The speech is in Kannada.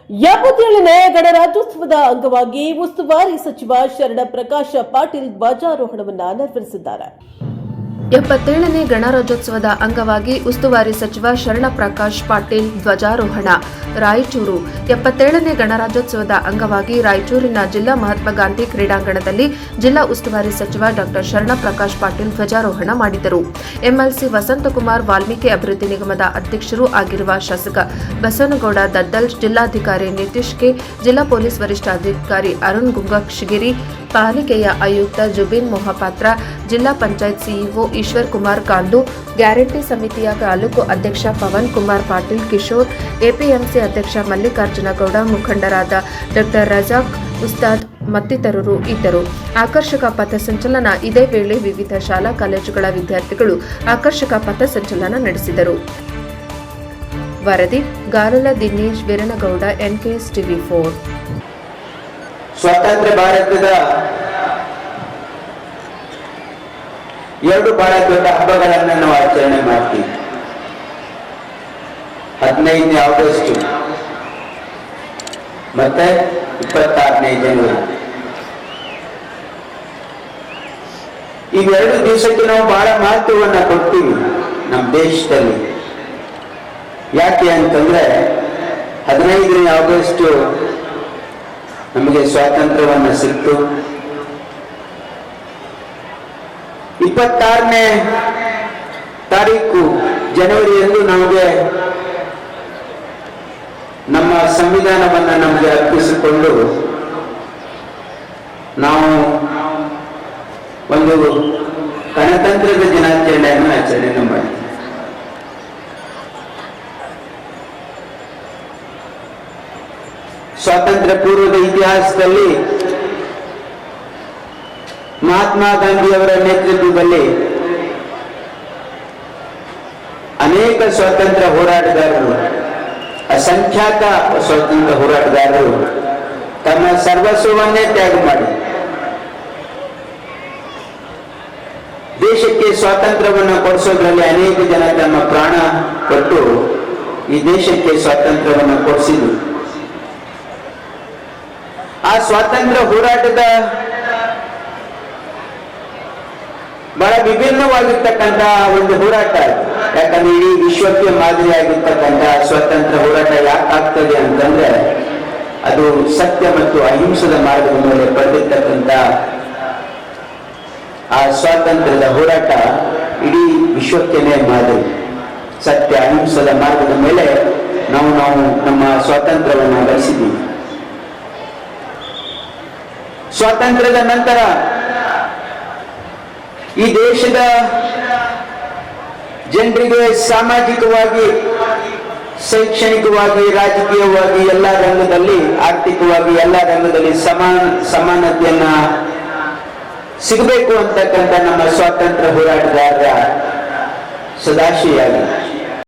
ಯಾಪತಿಯಲ್ಲಿನ ಗಣರಾಜ್ಯೋತ್ಸವದ ಅಂಗವಾಗಿ ಉಸ್ತುವಾರಿ ಸಚಿವ ಶರಣ ಪ್ರಕಾಶ್ ಪಾಟೀಲ್ ಧ್ವಜಾರೋಹಣವನ್ನು ನೆರವೇರಿಸಿದ್ದಾರೆ. 77ನೇ ಗಣರಾಜ್ಯೋತ್ಸವದ ಅಂಗವಾಗಿ ಉಸ್ತುವಾರಿ ಸಚಿವ ಶರಣ ಪ್ರಕಾಶ್ ಪಾಟೀಲ್ ಧ್ವಜಾರೋಹಣ. ರಾಯಚೂರು 77ನೇ ಗಣರಾಜ್ಯೋತ್ಸವದ ಅಂಗವಾಗಿ ರಾಯಚೂರಿನ ಜಿಲ್ಲಾ ಮಹಾತ್ಮ ಗಾಂಧಿ ಕ್ರೀಡಾಂಗಣದಲ್ಲಿ ಜಿಲ್ಲಾ ಉಸ್ತುವಾರಿ ಸಚಿವ ಡಾ ಶರಣ ಪ್ರಕಾಶ್ ಪಾಟೀಲ್ ಧ್ವಜಾರೋಹಣ ಮಾಡಿದರು. ಎಂಎಲ್ಸಿ ವಸಂತಕುಮಾರ್ ವಾಲ್ಮೀಕಿ ಅಭಿವೃದ್ಧಿ ನಿಗಮದ ಅಧ್ಯಕ್ಷರೂ ಆಗಿರುವ ಶಾಸಕ ಬಸವನಗೌಡ ದದ್ದಲ್, ಜಿಲ್ಲಾಧಿಕಾರಿ ನಿತೀಶ್ ಕೆ, ಜಿಲ್ಲಾ ಪೊಲೀಸ್ ವರಿಷ್ಠಾಧಿಕಾರಿ ಅರುಣ್ ಗುಂಗಕ್ಷಗಿರಿ, ಪಾಲಿಕೆಯ ಆಯುಕ್ತ ಜುಬಿನ್ ಮೊಹಪಾತ್ರ, ಜಿಲ್ಲಾ ಪಂಚಾಯತ್ ಸಿಇಒ ಈಶ್ವರ್ ಕುಮಾರ್ ಕಾಂದು, ಗ್ಯಾರಂಟಿ ಸಮಿತಿಯ ತಾಲೂಕು ಅಧ್ಯಕ್ಷ ಪವನ್ ಕುಮಾರ್ ಪಾಟೀಲ್ ಕಿಶೋರ್, ಎಪಿಎಂಸಿ ಅಧ್ಯಕ್ಷ ಮಲ್ಲಿಕಾರ್ಜುನ ಗೌಡ, ಮುಖಂಡರಾದ ಡಾ ರಜಾಕ್ ಉಸ್ತಾದ್ ಮತ್ತಿತರರು ಇದ್ದರು. ಆಕರ್ಷಕ ಪಥಸಂಚಲನ. ಇದೇ ವೇಳೆ ವಿವಿಧ ಶಾಲಾ ಕಾಲೇಜುಗಳ ವಿದ್ಯಾರ್ಥಿಗಳು ಆಕರ್ಷಕ ಪಥಸಂಚಲನ ನಡೆಸಿದರು. ವರದಿ ಗಾರಲ ದಿನೇಶ್ ವೀರನಗೌಡ, ಎನ್ಕೆಎಸ್ ಟಿವಿ4. ಸ್ವಾತಂತ್ರ್ಯ ಭಾರತದ ಎರಡು ಬಹಳ ದೊಡ್ಡ ಹಬ್ಬಗಳನ್ನು ನಾವು ಆಚರಣೆ ಮಾಡ್ತೀವಿ. 15ನೇ ಆಗಸ್ಟ್ ಮತ್ತೆ 26ನೇ ಜನವರಿ. ಇವೆರಡು ದಿವಸಕ್ಕೆ ನಾವು ಬಹಳ ಮಹತ್ವವನ್ನು ಕೊಡ್ತೀವಿ ನಮ್ಮ ದೇಶದಲ್ಲಿ. ಯಾಕೆ ಅಂತಂದ್ರೆ 15ನೇ ಆಗಸ್ಟ್ ನಮಗೆ ಸ್ವಾತಂತ್ರ್ಯವನ್ನು ಸಿಕ್ತು. 26ನೇ ತಾರೀಕು ಜನವರಿಯಂದು ನಮಗೆ ನಮ್ಮ ಸಂವಿಧಾನವನ್ನು ನಮಗೆ ಅರ್ಪಿಸಿಕೊಂಡು ನಾವು ಒಂದು ಗಣತಂತ್ರದ ದಿನಾಚರಣೆಯನ್ನು ಆಚರಣೆ ಮಾಡಿದ್ವಿ. ಸ್ವಾತಂತ್ರ್ಯ ಪೂರ್ವದ ಇತಿಹಾಸದಲ್ಲಿ ಮಹಾತ್ಮ ಗಾಂಧಿಯವರ ನೇತೃತ್ವದಲ್ಲಿ ಅನೇಕ ಸ್ವಾತಂತ್ರ್ಯ ಹೋರಾಟಗಾರರು, ಅಸಂಖ್ಯಾತ ಸ್ವಾತಂತ್ರ್ಯ ಹೋರಾಟಗಾರರು ತಮ್ಮ ಸರ್ವಸ್ವವನ್ನೇ ತ್ಯಾಗ ಮಾಡಿ ದೇಶಕ್ಕೆ ಸ್ವಾತಂತ್ರ್ಯವನ್ನು ಕೊಡಿಸೋದ್ರಲ್ಲಿ ಅನೇಕ ಜನ ತಮ್ಮ ಪ್ರಾಣ ಕೊಟ್ಟು ಈ ದೇಶಕ್ಕೆ ಸ್ವಾತಂತ್ರ್ಯವನ್ನು ಕೊಡಿಸಿದ್ರು. ಆ ಸ್ವಾತಂತ್ರ್ಯ ಹೋರಾಟದ ಬಹಳ ವಿಭಿನ್ನವಾಗಿರ್ತಕ್ಕಂತಹ ಒಂದು ಹೋರಾಟ. ಯಾಕಂದ್ರೆ ಇಡೀ ವಿಶ್ವಕ್ಕೆ ಮಾದರಿಯಾಗಿರ್ತಕ್ಕಂತಹ ಸ್ವಾತಂತ್ರ್ಯ ಹೋರಾಟ ಯಾಕಾಗ್ತದೆ ಅಂತಂದ್ರೆ ಅದು ಸತ್ಯ ಮತ್ತು ಅಹಿಂಸದ ಮಾರ್ಗದ ಮೇಲೆ ಪಡೆದಿರ್ತಕ್ಕಂಥ ಆ ಸ್ವಾತಂತ್ರ್ಯದ ಹೋರಾಟ ಇಡೀ ವಿಶ್ವಕ್ಕೆನೇ ಮಾದರಿ. ಸತ್ಯ ಅಹಿಂಸದ ಮಾರ್ಗದ ಮೇಲೆ ನಾವು ನಮ್ಮ ಸ್ವಾತಂತ್ರ್ಯವನ್ನು ಗಳಿಸಿದ್ದೀವಿ. ಸ್ವಾತಂತ್ರ್ಯದ ನಂತರ ಈ ದೇಶದ ಜನರಿಗೆ ಸಾಮಾಜಿಕವಾಗಿ, ಶೈಕ್ಷಣಿಕವಾಗಿ, ರಾಜಕೀಯವಾಗಿ ಎಲ್ಲ ರಂಗದಲ್ಲಿ, ಆರ್ಥಿಕವಾಗಿ ಎಲ್ಲ ರಂಗದಲ್ಲಿ ಸಮಾನತೆಯನ್ನ ಸಿಗಬೇಕು ಅಂತಕ್ಕಂಥ ನಮ್ಮ ಸ್ವಾತಂತ್ರ್ಯ ಹೋರಾಟಗಾರರ ಸದಾಶೆಯಾಗಿದೆ.